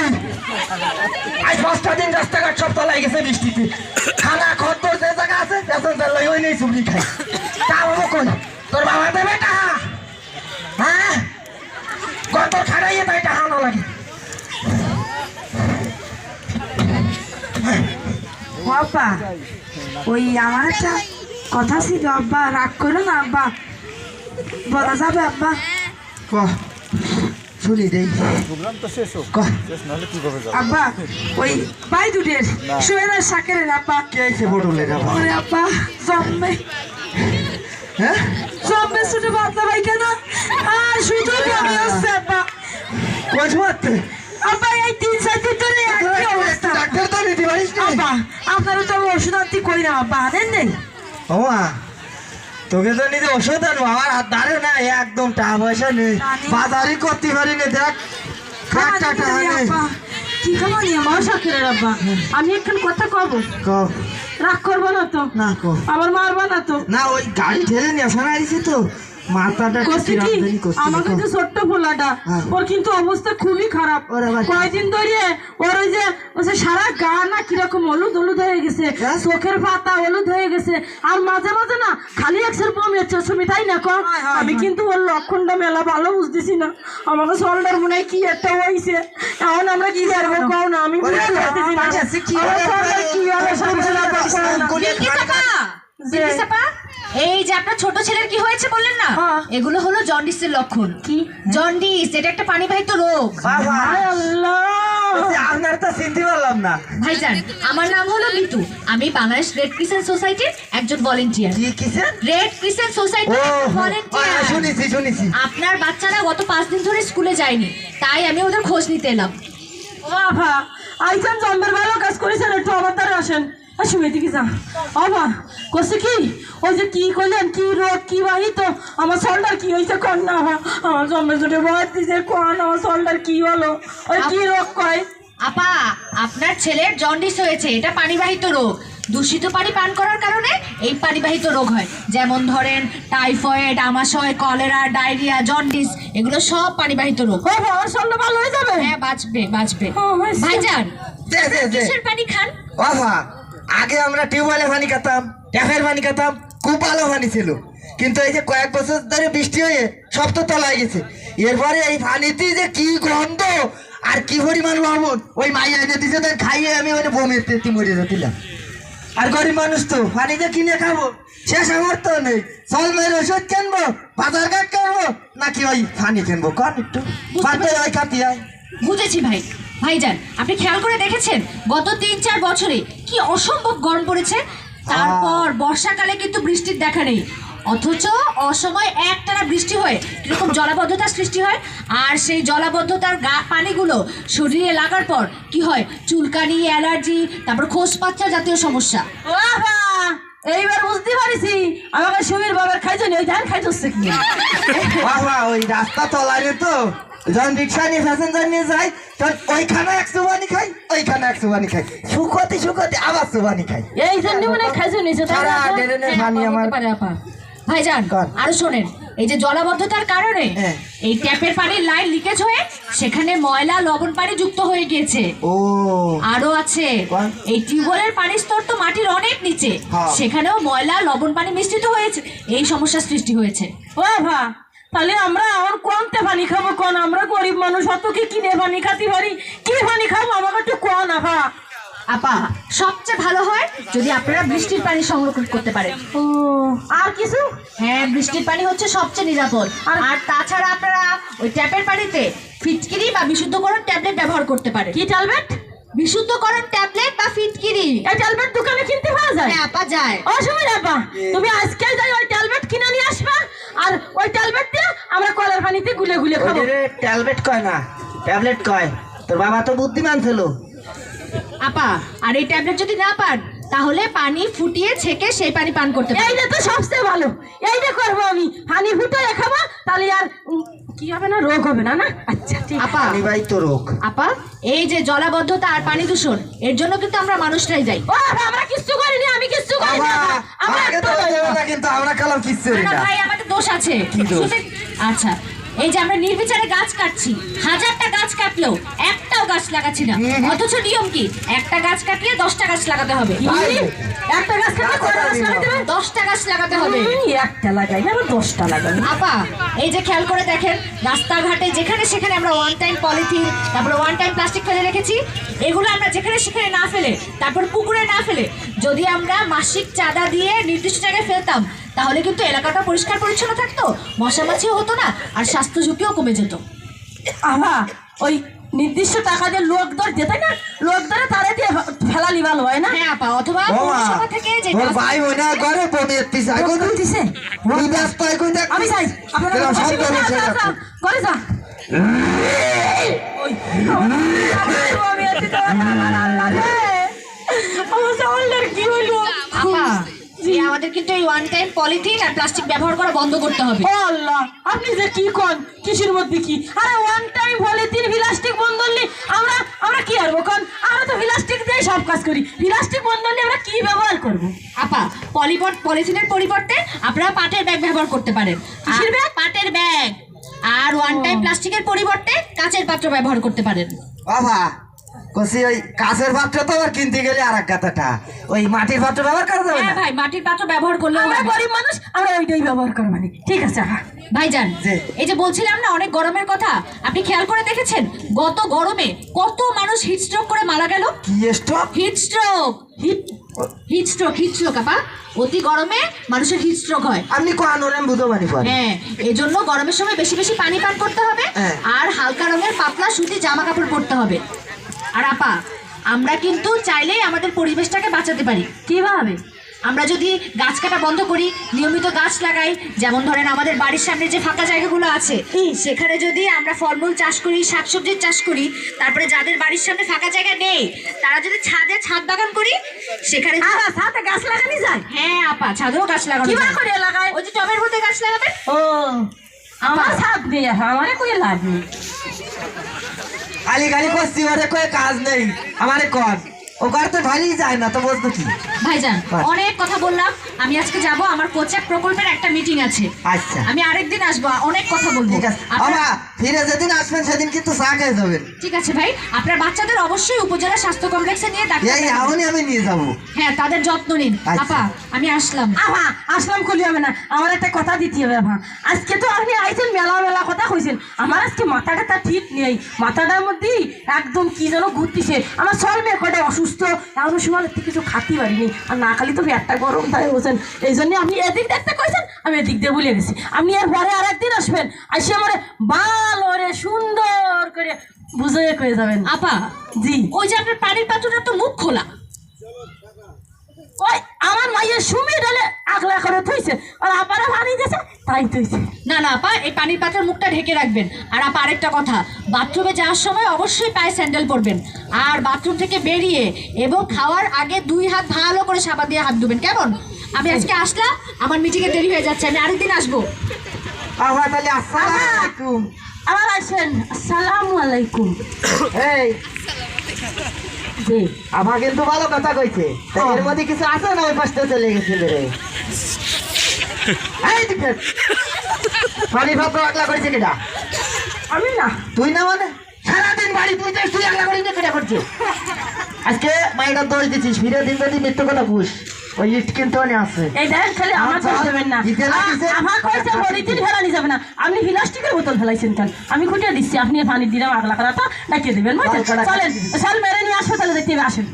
দিন আজ 5টা দিন রাস্তাঘাট সব তলায় গেছে বৃষ্টিতে খানা খদ্দ যে জায়গা আছে প্যাসেঞ্জার লই ওই নেই চুবড়ি খাই তা বাবু কই তোর বাবা দেবে টাকা হ্যাঁ কত খাড়াইয়ে তাই টাকা না লাগে আব্বা ওই আমার একটা কথা ছিল আব্বা রাগ করো না আব্বা বলা যাবে আব্বা ক শুনি দেই আব্বা ওই বাই দুটের সোয়েদার সাকেরের আব্বা কে আইছে বটুলের আবার ওরে আব্বা জম্মে হ্যাঁ জম্মে শুধু বাদলা ভাই কেন আর শুধু আমি হচ্ছে আব্বা কই শুয়াতে আব্বা এই 3-4 দিন ধরে একই অবস্থা ডাক্তার তো নিতে পারিস না আব্বা আপনারা তো ওষুধ আনতে কই না আব্বা আনেন নেই ওমা তোকে তো নিজে ওষুধ আনবো আমার হাত ধারে না একদম টাকা পয়সা নেই বাজারই করতে পারি না দেখ একটা টাকা নেই আব্বা কি কামানি আমার সাকেরের আব্বা আমি একখান কথা কব ক রাগ করবো না তো না ক আবার মারবা না তো না ওই গাড়ি ঠেলে নিয়ে আসা আইছে তো মাথাটা করছি কি আমাকে যে ছোট্ট পোলাটা হ্যাঁ। ওর কিন্তু অবস্থা খুবই খারাপ ওরে বাবা। কয়দিন ধরে ওর ওই যে সারা গা না কিরকম হলুদ হলুদ হয়ে গেছে হ্যাঁ? চোখের পাতা হলুদ হয়ে গেছে আর মাঝে মাঝে না খালি একশোর বমি হচ্ছে তুমি তাই না কো আমি কিন্তু ওর লক্ষণটা মেলা ভালো বুঝতেছি না আমাকে শোল্ডার মনে হয় কি একটা হয়েছে এখন আমরা কি করবো কও না আমি ওরে বুঝতে পারতেছি না পাঠাচ্ছি কি আমার ওরে শোল্ডার কি হবে সামনে না কও না। বিলকিস আপা, এই যে আপনার ছোট ছেলের কি হয়েছে বললেন না, হ্যাঁ। এগুলো হলো জন্ডিসের লক্ষণ। কি জন্ডিস এটা একটা পানিবাহিত রোগ। বাবা হায় আল্লাহ আপনার তো চিনতে পারলাম না ভাইজান, আমার নাম হলো মিতু, আমি বাংলাদেশ রেড ক্রিসেন্ট সোসাইটির একজন ভলেন্টিয়ার। কি কিসের রেড ক্রিসেন্ট ও সোসাইটির হ্যাঁ, ভলেন্টিয়ার। শুনেছি শুনেছি আপনার বাচ্চারা গত 5 দিন ধরে স্কুলে যায়নি, তাই আমি ওদের খোঁজ নিতে এলাম। বাবা আইছেন জন্মের ভালো কাজ করেছেন একটু আমার দ্বারা আসেন শুনে দিকে যা বাবা কষে কি ওই যে কি করলেন কি রোগ কি বাহিত আমার শোল্ডার কি হয়েছে কন না আমার জন্মে জুটে বয়স দিছে কন আমার শোল্ডার কি হলো ওই কি রোগ কয় আপা, আপনার ছেলের জন্ডিস হয়েছে, এটা পানিবাহিত রোগ। দূষিত পানি পান করার কারণে এই পানিবাহিত রোগ হয়, যেমন ধরেন টাইফয়েড, আমাশয়, কলেরা, ডায়রিয়া, জন্ডিস, এগুলো সব পানিবাহিত রোগ। বাবা আমার শোল্ডার ভালো হয়ে যাবে হ্যাঁ, বাঁচবে বাঁচবে। ও, হয়েছে। ভাইজান, দে দে দে কিসের পানি খান? বাবা আগে আমরা টিউবওয়েলে পানি খেতাম ট্যাপের পানি খেতাম খুব ভালো পানি ছিল কিন্তু এই যে কয়েক বছর ধরে বৃষ্টি হয়ে সব তো তলায় গেছে এরপরে এই পানিতে যে কি গন্ধ আর কি পরিমাণ লবণ ওই মাই এনে দিছে তাই খাইয়ে আমি ওই বমের তেতি মরে যেতিলাম আর গরিব মানুষ তো পানি যে কিনে খাবো সে সামর্থ্য নেই চল মেয়ের ওষুধ কিনবো বাজার ঘাট করবো নাকি ওই পানি কিনবো কন একটু বাদে ওই খাতি হয় বুঝেছি ভাই। ভাইজান, আপনি খেয়াল করে দেখেছেন গত 3-4 বছরে কি অসম্ভব গরম পড়েছে, তারপর বর্ষাকালে কিন্তু বৃষ্টির দেখা নেই, অথচ অসময় একটানা বৃষ্টি হয়ে কিরকম জলাবদ্ধতার সৃষ্টি হয়, আর সেই জলাবদ্ধতার পানিগুলো শরীরে লাগার পর কি হয়, চুলকানি, অ্যালার্জি, তারপর খোসপাচ্ছা জাতীয় সমস্যা। বাবা এইবার বুঝতে পারিছি আমাকে সুবীর বাবার খাইছনি ওই ধান খাইছছে কি বাবা ওই রাস্তা তলারে তো যখন রিক্সা নিয়ে প্যাসেঞ্জার নিয়ে যাই তখন ওইখানে 100 বানি খাই ওইখানে 100 বানি খাই শুকোতে শুকোতে আবার 100 বানি খাই এই জন্য মানে খাইছনি সারা ডেরেনের পানি আমার হতে পারে আপা। ভাইজান, কর। আরো শোনেন, এই যে জলাবদ্ধতার কারণে হ্যাঁ। এই ট্যাপের পানির লাইন লিকেজ হয়ে সেখানে ময়লা লবণ পানি যুক্ত হয়ে গিয়েছে। ও আরো আছে, কর। এই টিউবওয়েলের পানির স্তর তো মাটির অনেক নিচে, হ্যাঁ। সেখানেও ময়লা লবণ পানি মিশ্রিত হয়েছে, এই সমস্যার সৃষ্টি হয়েছে। বাবা তাহলে আমরা আর কোনতে পানি খাবো কোন আমরা গরিব মানুষ অত কি কিনে পানি খাতে পারি কি পানি খাবো আমাকে একটু কোন আভা আপা, সবচেয়ে ভালো হয় যদি আপনারা বৃষ্টির পানি সংরক্ষণ করতে পারেন। ও আর কিছু হ্যাঁ, বৃষ্টির পানি হচ্ছে সবচেয়ে নিরাপদ। আর তাছাড়া আপনারা ওই ট্যাপের পানিতে ফিটকিরি বা বিশুদ্ধকরণ ট্যাবলেট ব্যবহার করতে পারেন। কি ট্যাবলেট বিশুদ্ধকরণ ট্যাবলেট বা ফিটকিরি, এই ট্যাবলেট দোকানে কিনতে পাওয়া যায় হ্যাঁ আপা, যায়। অসুবিধা আপা তুমি আজকে যাই ওই ট্যাবলেট কিনে নিয়ে আসবা আর ওই ট্যাবলেট দিয়ে আমরা কলার পানিতে গুলে গুলে খাবো ট্যাবলেট কয় না ট্যাবলেট কয় তোর বাবা তো বুদ্ধিমান ছিল আপা, আর এই ট্যাবলেট যদি না পান তাহলে পানি ফুটিয়ে ছেঁকে সেই পানি পান করতে পারেন। এইটা তো সবচেয়ে ভালো এইটা করবো আমি পানি ফুটিয়ে খাবো তাহলে আর কি হবে না রোগ হবে না না আচ্ছা ঠিক আপা, পানি ভাই তো রোগ আপা, এই যে জলাবদ্ধতা আর পানি দূষণ, এর জন্য কিন্তু আমরা মানুষরাই যাই। ও আমরা কিচ্ছু করিনি আমি কিচ্ছু করিনি বাবা আমরা আমাকে একটু তো দেবে না কিন্তু আমরা কালাম কিচ্ছু না, না ভাই, আমাদের দোষ আছে। কি দোষ? আচ্ছা, এই যে আমরা নির্বিচারে গাছ কাটছি, হাজারটা গাছ কাটলেও একটাও গাছ লাগাচ্ছি না, অথচ নিয়ম কি একটা গাছ কাটলে 10টা গাছ লাগাতে হবে। একটা গাছ কাটলে কয়টা গাছ লাগাতে হবে? 10টা গাছ লাগাতে হবে। একটা লাগাই না, 10টা লাগাই। আপা এই যে খেয়াল করে দেখেন, রাস্তাঘাটে যেখানে সেখানে আমরা ওয়ান টাইম পলিথিন, তারপরে ওয়ান টাইম প্লাস্টিক ফেলে রেখেছি। এগুলো আমরা যেখানে সেখানে না ফেলে, তারপর পুকুরে না ফেলে, যদি আমরা মাসিক চাঁদা দিয়ে নির্দিষ্ট জায়গায় ফেলতাম, তাহলে কিন্তু এলাকাটা পরিষ্কার পরিচ্ছন্ন থাকতো, মশা মাছিও হতো না, আর স্বাস্থ্য ঝুঁকিও কমে যেত। আহা, ওই নির্দিষ্ট টাকা দিয়ে লোক দর যেতে না, লোক দরে তারে দিয়ে ফেলালি ভালো হয় না? হ্যাঁ আপা, অথবা ও মা, পৌরসভা থেকে যে ওর ভাই বোনা ঘরে বনে এসেছে এখন দিছে। তুই ব্যস্ত এখন দেখ আমি যাই, আপনারা এরকম বসে শব্দ বসে হচ্ছে যা, এখন। ঘরে যা। ওই, আমি আছি তো, আল্লাহ রে। আমার শরীরের কি হইলো? আপা আমাদের কিন্তু এই ওয়ান টাইম পলিথিন আর প্লাস্টিক ব্যবহার করা বন্ধ করতে হবে। ও আল্লাহ, আপনি যে কি কোন, কিসের মধ্যে কি? আরে ওয়ান টাইম পলিথিন প্লাস্টিক বন্ধ করলে আমরা কি করবো কোন? আমরা তো প্লাস্টিক দিয়ে সব কাজ করি, প্লাস্টিক বন্ধ করলে আমরা কি ব্যবহার করব? আপা পলিথিনের পরিবর্তে আপনারা পাটের ব্যাগ ব্যবহার করতে পারেন। কিসের ব্যাগ? পাটের ব্যাগ। আর ওয়ান টাইম প্লাস্টিকের পরিবর্তে কাঁচের পাত্র ব্যবহার করতে পারেন। বাবা কসি ওই কাঁচের পাত্র তো আবার কিনতে গেলে আর এক কথাটা, ওই মাটির পাত্র ব্যবহার করা যাবে হ্যাঁ না? ভাই, মাটির পাত্র ব্যবহার করলেও আমরা হবে। গরিব মানুষ, আমরা ওইটাই ব্যবহার করবো। মানে ঠিক আছে আপা। ভাইজান জি। এই যে বলছিলাম না অনেক গরমের কথা, আপনি খেয়াল করে দেখেছেন গত গরমে কত মানুষ হিট স্ট্রোক করে মারা গেল? কি stop? Heat stroke, heat stroke আপা, অতি গরমে মানুষের হিট স্ট্রোক হয়। আপনি কোন ওরেন বুঝো পানি পড়ে? হ্যাঁ, এজন্য গরমের সময় বেশি বেশি পানি পান করতে হবে, হ্যাঁ। আর হালকা রঙের পাতলা সুতি জামা কাপড় পরতে হবে। আর আপা আমরা কিন্তু চাইলেই আমাদের পরিবেশটাকে বাঁচাতে পারি। কিভাবে? আমরা যদি গাছ কাটা বন্ধ করি, নিয়মিত গাছ লাগাই, যেমন ধরেন আমাদের বাড়ির সামনে যে ফাঁকা জায়গাগুলো আছে সেখানে যদি আমরা ফলমূল চাষ করি, শাকসবজির চাষ করি, তারপরে যাদের বাড়ির সামনে ফাঁকা জায়গা নেই তারা যদি ছাদ বাগান করি, সেখানে ছাদে গাছ লাগানি যায়? হ্যাঁ আপা, ছাদেও গাছ লাগানো কিভাবে যায়। করে লাগায়? ওই যে টবের মধ্যে গাছ লাগাবেন। ও, আমার ছাদ নেই, আমারে কই লাভ নেই। খালি খালি করছি ওরে কয়ে কাজ নেই আমারে কর, ও ঘর তো ঢালি যায় না তো বলতো কি? ভাইজান বাহ। অনেক কথা বললাম, আমি আজকে যাব, আমার কোচাক প্রকল্পের একটা মিটিং আছে। আচ্ছা আমি আরেকদিন আসবো, অনেক কথা বলবো। ঠিক আছে আপনারা- বাবা, ফিরে যেদিন আসবেন সেদিন কিন্তু চা খেয়ে যাবেন। ঠিক আছে ভাই, আপনার বাচ্চাদের অবশ্যই উপজেলা স্বাস্থ্য কমপ্লেক্সে নিয়ে ডাক্তার এই দেখাবেন। এখনই আমি নিয়ে যাবো। হ্যাঁ, তাদের যত্ন নিন। আচ্ছা। আপা আমি আসলাম। আহা, আসলাম কলি হবে না, আমার একটা কথা দিতে হবে। আহা, আজকে তো আপনি আইছেন, মেলা মেলা কথা কইছেন, আমার আজকে মাথাটা ঠিক নেই, মাথাটার মধ্যে একদম কি যেন ঘুরতেছে। আমার সল মেয়ে কটা অসুস্থ, এমন সময় কিছু খাতে পারিনি, আর না খালি তো একটা গরম তাই বলছেন। এই জন্য আপনি এদিক দেখতে কইছেন, আমি এদিক দিয়ে বলে গেছি। আপনি এর পরে আর একদিন আসবেন, আসি আমার ভালো রে সুন্দর করে বুঝে কয়ে যাবেন। আপা জি, ওই যে আপনার পানির পাত্রটা তো মুখ খোলা। ওই আমার মাইয়ের সুমি ডালে আগলা করে থইছে, আর আপারে পানি দিয়েছে তাই থইছে। না না আপা, এই পানির পাত্রের মুখটা ঢেকে রাখবেন। আর আপা আরেকটা কথা, বাথরুমে যাওয়ার সময় অবশ্যই পায়ে স্যান্ডেল পরবেন, আর বাথরুম থেকে বেরিয়ে এবং খাওয়ার আগে 2 হাত ভালো করে সাবান দিয়ে হাত ধুবেন, কেমন? আমি আজকে আসলাম, আমার মিটিংয়ে দেরি হয়ে যাচ্ছে, আমি আরেকদিন আসবো। বাবা তাহলে আসসালামু আলাইকুম। আবার আসেন, আসসালামু আলাইকুম। এই জি, আমার কিন্তু ভালো কথা কইছে, তা এর মধ্যে কিছু আছে না? ওই পাশটা চলে গেছিল রে। এই দিকে পানি ভাত আগলা করেছে কেটা? আমি না, তুই না মানে সারাদিন বাড়ি তুই তুই আগলা করে নিয়ে কেটে করছিস। আজকে মাইটা দোষ দিচ্ছিস, ফিরে দিন যদি মৃত্যু কথা পুষ, ওই ইট কিন্তু অনেক আছে। এই দেখেন খালি আমার আচ্ছা, দোষ দেবেন না। দিতে লাগিছে। আমার কইছে পলিথিন ফেলানি যাবে না, আপনি প্লাস্টিকের বোতল ফেলাইছেন কেন? আমি খুঁটিয়ে দিচ্ছি, আপনি পানি দিলাম আগলা করাটা ডাকিয়ে দেবেন, বুঝছেন? চলেন, চল মেরে নিয়ে হাসপাতালে দেখতে হবে, আসেন।